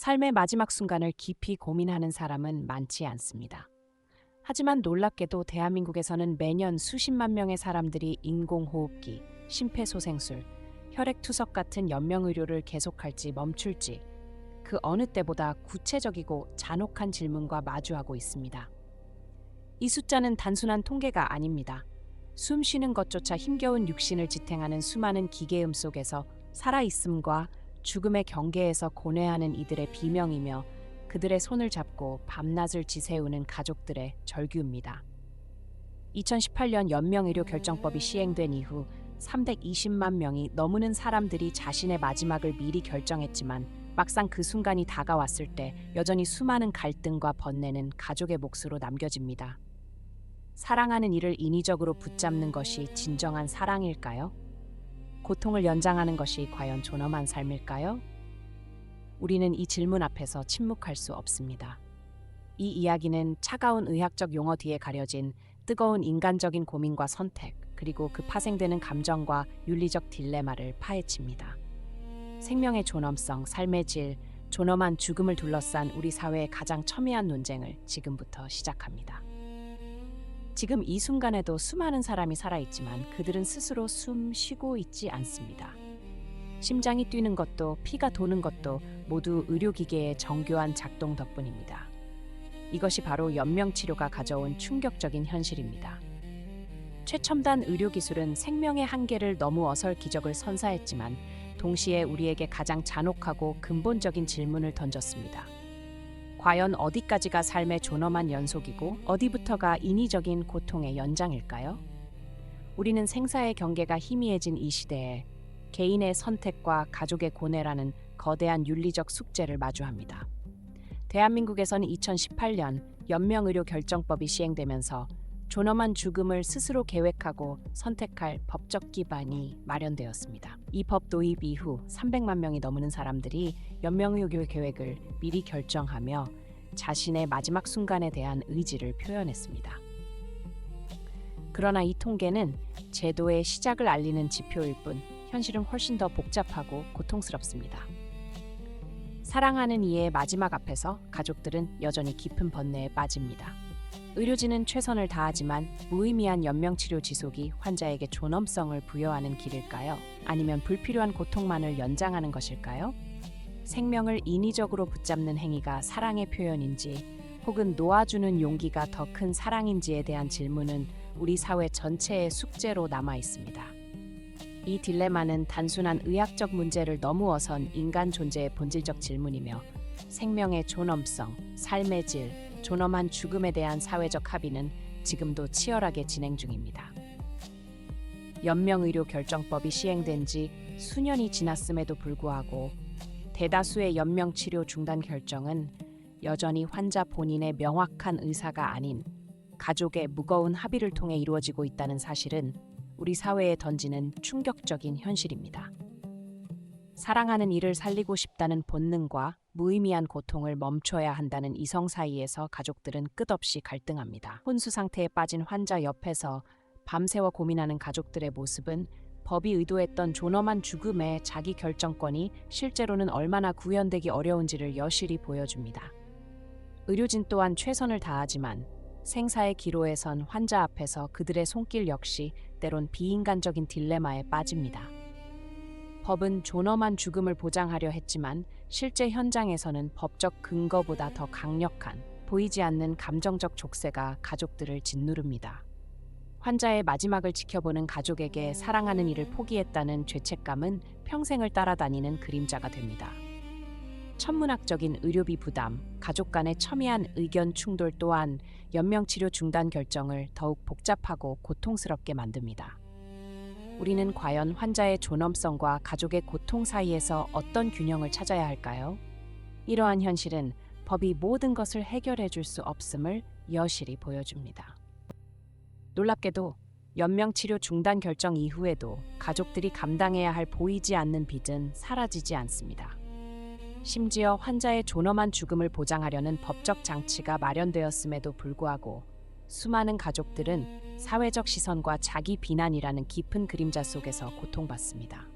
삶의 마지막 순간을 깊이 고민하는 사람은 많지 않습니다. 하지만 놀랍게도 대한민국에서는 매년 수십만 명의 사람들이 인공호흡기, 심폐소생술, 혈액투석 같은 연명의료를 계속할지 멈출지 그 어느 때보다 구체적이고 잔혹한 질문과 마주하고 있습니다. 이 숫자는 단순한 통계가 아닙니다. 숨 쉬는 것조차 힘겨운 육신을 지탱하는 수많은 기계음 속에서 살아있음과 죽음의 경계에서 고뇌하는 이들의 비명이며 그들의 손을 잡고 밤낮을 지새우는 가족들의 절규입니다. 2018년 연명의료 결정법이 시행된 이후 320만 명이 넘는 사람들이 자신의 마지막을 미리 결정했지만 막상 그 순간이 다가왔을 때 여전히 수많은 갈등과 번뇌는 가족의 몫으로 남겨집니다. 사랑하는 이를 인위적으로 붙잡는 것이 진정한 사랑일까요? 고통을 연장하는 것이 과연 존엄한 삶일까요? 우리는 이 질문 앞에서 침묵할 수 없습니다. 이 이야기는 차가운 의학적 용어 뒤에 가려진 뜨거운 인간적인 고민과 선택, 그리고 그 파생되는 감정과 윤리적 딜레마를 파헤칩니다. 생명의 존엄성, 삶의 질, 존엄한 죽음을 둘러싼 우리 사회의 가장 첨예한 논쟁을 지금부터 시작합니다. 지금 이 순간에도 수많은 사람이 살아있지만 그들은 스스로 숨 쉬고 있지 않습니다. 심장이 뛰는 것도 피가 도는 것도 모두 의료기계의 정교한 작동 덕분입니다. 이것이 바로 연명치료가 가져온 충격적인 현실입니다. 최첨단 의료기술은 생명의 한계를 넘어설 기적을 선사했지만 동시에 우리에게 가장 잔혹하고 근본적인 질문을 던졌습니다. 과연 어디까지가 삶의 존엄한 연속이고 어디부터가 인위적인 고통의 연장일까요? 우리는 생사의 경계가 희미해진 이 시대에 개인의 선택과 가족의 고뇌라는 거대한 윤리적 숙제를 마주합니다. 대한민국에서는 2018년 연명의료 결정법이 시행되면서 존엄한 죽음을 스스로 계획하고 선택할 법적 기반이 마련되었습니다. 이 법 도입 이후 300만 명이 넘는 사람들이 연명의료 계획을 미리 결정하며 자신의 마지막 순간에 대한 의지를 표현했습니다. 그러나 이 통계는 제도의 시작을 알리는 지표일 뿐 현실은 훨씬 더 복잡하고 고통스럽습니다. 사랑하는 이의 마지막 앞에서 가족들은 여전히 깊은 번뇌에 빠집니다. 의료진은 최선을 다하지만 무의미한 연명치료 지속이 환자에게 존엄성을 부여하는 길일까요? 아니면 불필요한 고통만을 연장하는 것일까요? 생명을 인위적으로 붙잡는 행위가 사랑의 표현인지 혹은 놓아주는 용기가 더 큰 사랑인지에 대한 질문은 우리 사회 전체의 숙제로 남아 있습니다. 이 딜레마는 단순한 의학적 문제를 넘어선 인간 존재의 본질적 질문이며 생명의 존엄성, 삶의 질, 존엄한 죽음에 대한 사회적 합의는 지금도 치열하게 진행 중입니다. 연명의료 결정법이 시행된 지 수년이 지났음에도 불구하고 대다수의 연명치료 중단 결정은 여전히 환자 본인의 명확한 의사가 아닌 가족의 무거운 합의를 통해 이루어지고 있다는 사실은 우리 사회에 던지는 충격적인 현실입니다. 사랑하는 이를 살리고 싶다는 본능과 무의미한 고통을 멈춰야 한다는 이성 사이에서 가족들은 끝없이 갈등합니다. 혼수 상태에 빠진 환자 옆에서 밤새워 고민하는 가족들의 모습은 법이 의도했던 존엄한 죽음의 자기 결정권이 실제로는 얼마나 구현되기 어려운지를 여실히 보여줍니다. 의료진 또한 최선을 다하지만 생사의 기로에 선 환자 앞에서 그들의 손길 역시 때론 비인간적인 딜레마에 빠집니다. 법은 존엄한 죽음을 보장하려 했지만 실제 현장에서는 법적 근거보다 더 강력한 보이지 않는 감정적 족쇄가 가족들을 짓누릅니다. 환자의 마지막을 지켜보는 가족에게 사랑하는 이를 포기했다는 죄책감은 평생을 따라다니는 그림자가 됩니다. 천문학적인 의료비 부담, 가족 간의 첨예한 의견 충돌 또한 연명치료 중단 결정을 더욱 복잡하고 고통스럽게 만듭니다. 우리는 과연 환자의 존엄성과 가족의 고통 사이에서 어떤 균형을 찾아야 할까요? 이러한 현실은 법이 모든 것을 해결해 줄 수 없음을 여실히 보여줍니다. 놀랍게도 연명치료 중단 결정 이후에도 가족들이 감당해야 할 보이지 않는 빚은 사라지지 않습니다. 심지어 환자의 존엄한 죽음을 보장하려는 법적 장치가 마련되었음에도 불구하고 수많은 가족들은 사회적 시선과 자기 비난이라는 깊은 그림자 속에서 고통받습니다.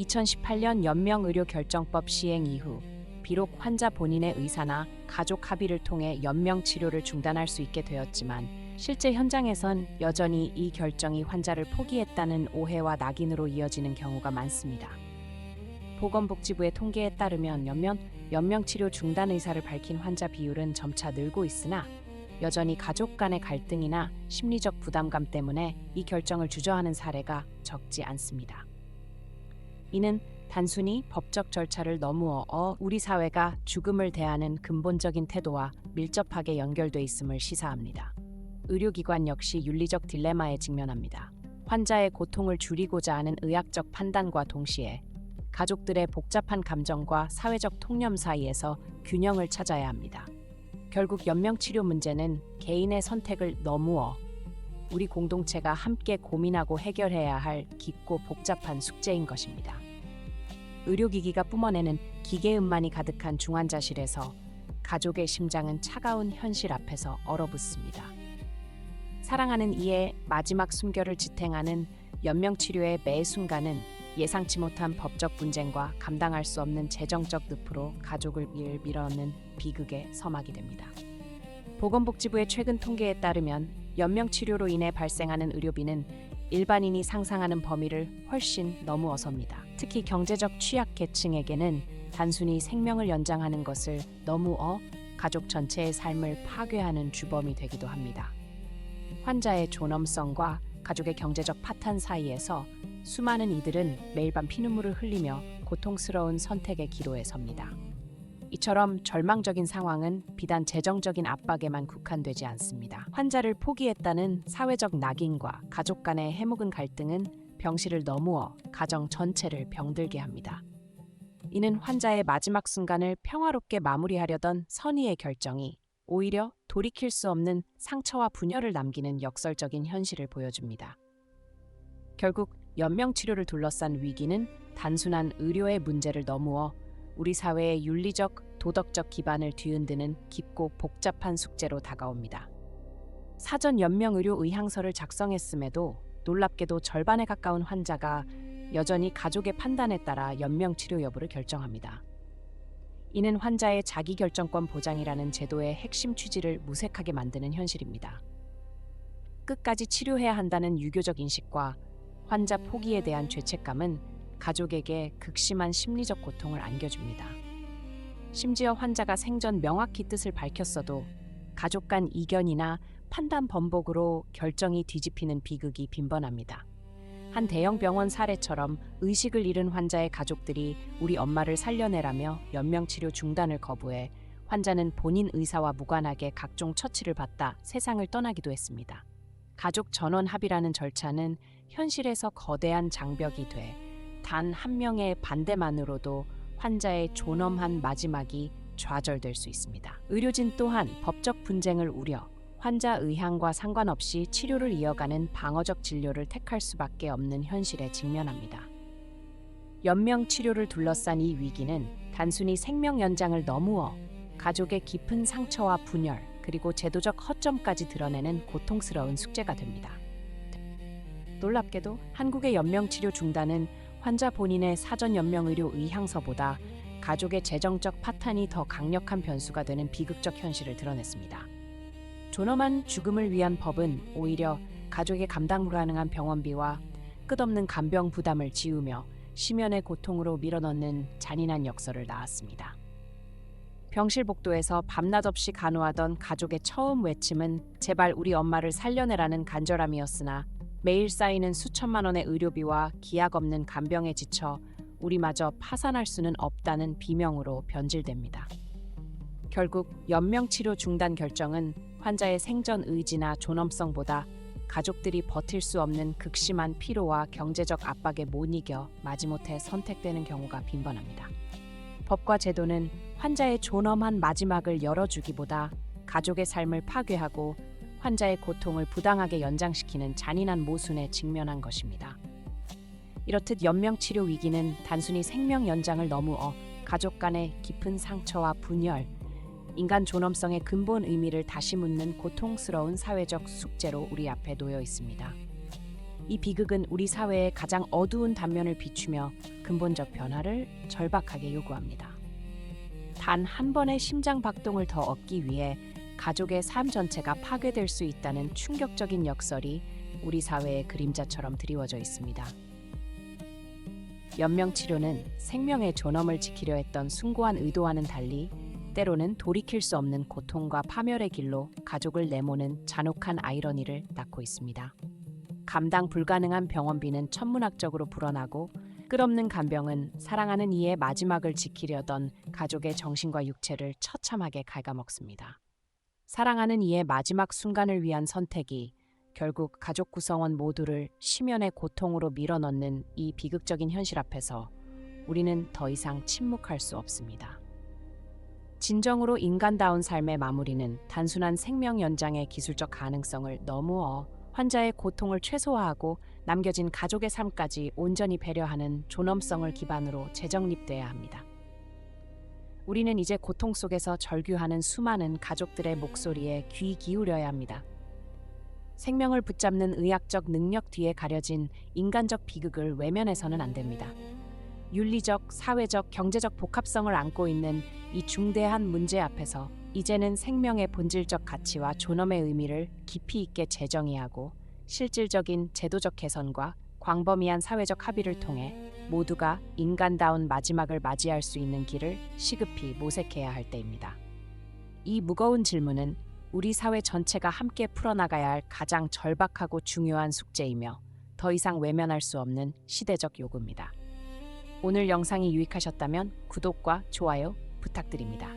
2018년 연명의료결정법 시행 이후 비록 환자 본인의 의사나 가족 합의를 통해 연명 치료를 중단할 수 있게 되었지만 실제 현장에선 여전히 이 결정이 환자를 포기했다는 오해와 낙인으로 이어지는 경우가 많습니다. 보건복지부의 통계에 따르면 연명 치료 중단 의사를 밝힌 환자 비율은 점차 늘고 있으나 여전히 가족 간의 갈등이나 심리적 부담감 때문에 이 결정을 주저하는 사례가 적지 않습니다. 이는 단순히 법적 절차를 너무 우리 사회가 죽음을 대하는 근본적인 태도와 밀접하게 연결돼 있음을 시사합니다. 의료기관 역시 윤리적 딜레마에 직면합니다. 환자의 고통을 줄이고자 하는 의학적 판단과 동시에 가족들의 복잡한 감정과 사회적 통념 사이에서 균형을 찾아야 합니다. 결국 연명치료 문제는 개인의 선택을 너무 우리 공동체가 함께 고민하고 해결해야 할 깊고 복잡한 숙제인 것입니다. 의료기기가 뿜어내는 기계음만이 가득한 중환자실에서 가족의 심장은 차가운 현실 앞에서 얼어붙습니다. 사랑하는 이의 마지막 숨결을 지탱하는 연명치료의 매 순간은 예상치 못한 법적 분쟁과 감당할 수 없는 재정적 늪으로 가족을 밀어넣는 비극의 서막이 됩니다. 보건복지부의 최근 통계에 따르면 연명치료로 인해 발생하는 의료비는 일반인이 상상하는 범위를 훨씬 넘어섭니다. 특히 경제적 취약계층에게는 단순히 생명을 연장하는 것을 너무 가족 전체의 삶을 파괴하는 주범이 되기도 합니다. 환자의 존엄성과 가족의 경제적 파탄 사이에서 수많은 이들은 매일 밤 피눈물을 흘리며 고통스러운 선택의 기로에 섭니다. 이처럼 절망적인 상황은 비단 재정적인 압박에만 국한되지 않습니다. 환자를 포기했다는 사회적 낙인과 가족 간의 해묵은 갈등은 병실을 넘어어 가정 전체를 병들게 합니다. 이는 환자의 마지막 순간을 평화롭게 마무리하려던 선의의 결정이 오히려 돌이킬 수 없는 상처와 분열을 남기는 역설적인 현실을 보여줍니다. 결국 연명치료를 둘러싼 위기는 단순한 의료의 문제를 넘어어 우리 사회의 윤리적, 도덕적 기반을 뒤흔드는 깊고 복잡한 숙제로 다가옵니다. 사전 연명의료 의향서를 작성했음에도 놀랍게도 절반에 가까운 환자가 여전히 가족의 판단에 따라 연명치료 여부를 결정합니다. 이는 환자의 자기결정권 보장이라는 제도의 핵심 취지를 무색하게 만드는 현실입니다. 끝까지 치료해야 한다는 유교적 인식과 환자 포기에 대한 죄책감은 가족에게 극심한 심리적 고통을 안겨줍니다. 심지어 환자가 생전 명확히 뜻을 밝혔어도 가족 간 이견이나 판단 번복으로 결정이 뒤집히는 비극이 빈번합니다. 한 대형 병원 사례처럼 의식을 잃은 환자의 가족들이 우리 엄마를 살려내라며 연명치료 중단을 거부해 환자는 본인 의사와 무관하게 각종 처치를 받다 세상을 떠나기도 했습니다. 가족 전원 합의라는 절차는 현실에서 거대한 장벽이 돼 단 한 명의 반대만으로도 환자의 존엄한 마지막이 좌절될 수 있습니다. 의료진 또한 법적 분쟁을 우려 환자 의향과 상관없이 치료를 이어가는 방어적 진료를 택할 수밖에 없는 현실에 직면합니다. 연명 치료를 둘러싼 이 위기는 단순히 생명 연장을 너무어 가족의 깊은 상처와 분열, 그리고 제도적 허점까지 드러내는 고통스러운 숙제가 됩니다. 놀랍게도 한국의 연명치료 중단은 환자 본인의 사전 연명의료 의향서보다 가족의 재정적 파탄이 더 강력한 변수가 되는 비극적 현실을 드러냈습니다. 존엄한 죽음을 위한 법은 오히려 가족의 감당 불가능한 병원비와 끝없는 간병 부담을 지우며 심연의 고통으로 밀어넣는 잔인한 역설을 낳았습니다. 병실 복도에서 밤낮 없이 간호하던 가족의 처음 외침은 제발 우리 엄마를 살려내라는 간절함이었으나 매일 쌓이는 수천만 원의 의료비와 기약 없는 간병에 지쳐 우리마저 파산할 수는 없다는 비명으로 변질됩니다. 결국 연명치료 중단 결정은 환자의 생전 의지나 존엄성보다 가족들이 버틸 수 없는 극심한 피로와 경제적 압박에 못 이겨 마지못해 선택되는 경우가 빈번합니다. 법과 제도는 환자의 존엄한 마지막을 열어주기보다 가족의 삶을 파괴하고 환자의 고통을 부당하게 연장시키는 잔인한 모순에 직면한 것입니다. 이렇듯 연명치료 위기는 단순히 생명 연장을 넘어어 가족 간의 깊은 상처와 분열, 인간 존엄성의 근본 의미를 다시 묻는 고통스러운 사회적 숙제로 우리 앞에 놓여 있습니다. 이 비극은 우리 사회의 가장 어두운 단면을 비추며 근본적 변화를 절박하게 요구합니다. 단 한 번의 심장 박동을 더 얻기 위해 가족의 삶 전체가 파괴될 수 있다는 충격적인 역설이 우리 사회의 그림자처럼 드리워져 있습니다. 연명치료는 생명의 존엄을 지키려 했던 숭고한 의도와는 달리 때로는 돌이킬 수 없는 고통과 파멸의 길로 가족을 내모는 잔혹한 아이러니를 낳고 있습니다. 감당 불가능한 병원비는 천문학적으로 불어나고 끝없는 간병은 사랑하는 이의 마지막을 지키려던 가족의 정신과 육체를 처참하게 갉아먹습니다. 사랑하는 이의 마지막 순간을 위한 선택이 결국 가족 구성원 모두를 심연의 고통으로 밀어넣는 이 비극적인 현실 앞에서 우리는 더 이상 침묵할 수 없습니다. 진정으로 인간다운 삶의 마무리는 단순한 생명 연장의 기술적 가능성을 너무어 환자의 고통을 최소화하고 남겨진 가족의 삶까지 온전히 배려하는 존엄성을 기반으로 재정립돼야 합니다. 우리는 이제 고통 속에서 절규하는 수많은 가족들의 목소리에 귀 기울여야 합니다. 생명을 붙잡는 의학적 능력 뒤에 가려진 인간적 비극을 외면해서는 안 됩니다. 윤리적, 사회적, 경제적 복합성을 안고 있는 이 중대한 문제 앞에서 이제는 생명의 본질적 가치와 존엄의 의미를 깊이 있게 재정의하고 실질적인 제도적 개선과 광범위한 사회적 합의를 통해 모두가 인간다운 마지막을 맞이할 수 있는 길을 시급히 모색해야 할 때입니다. 이 무거운 질문은 우리 사회 전체가 함께 풀어나가야 할 가장 절박하고 중요한 숙제이며 더 이상 외면할 수 없는 시대적 요구입니다. 오늘 영상이 유익하셨다면 구독과 좋아요 부탁드립니다.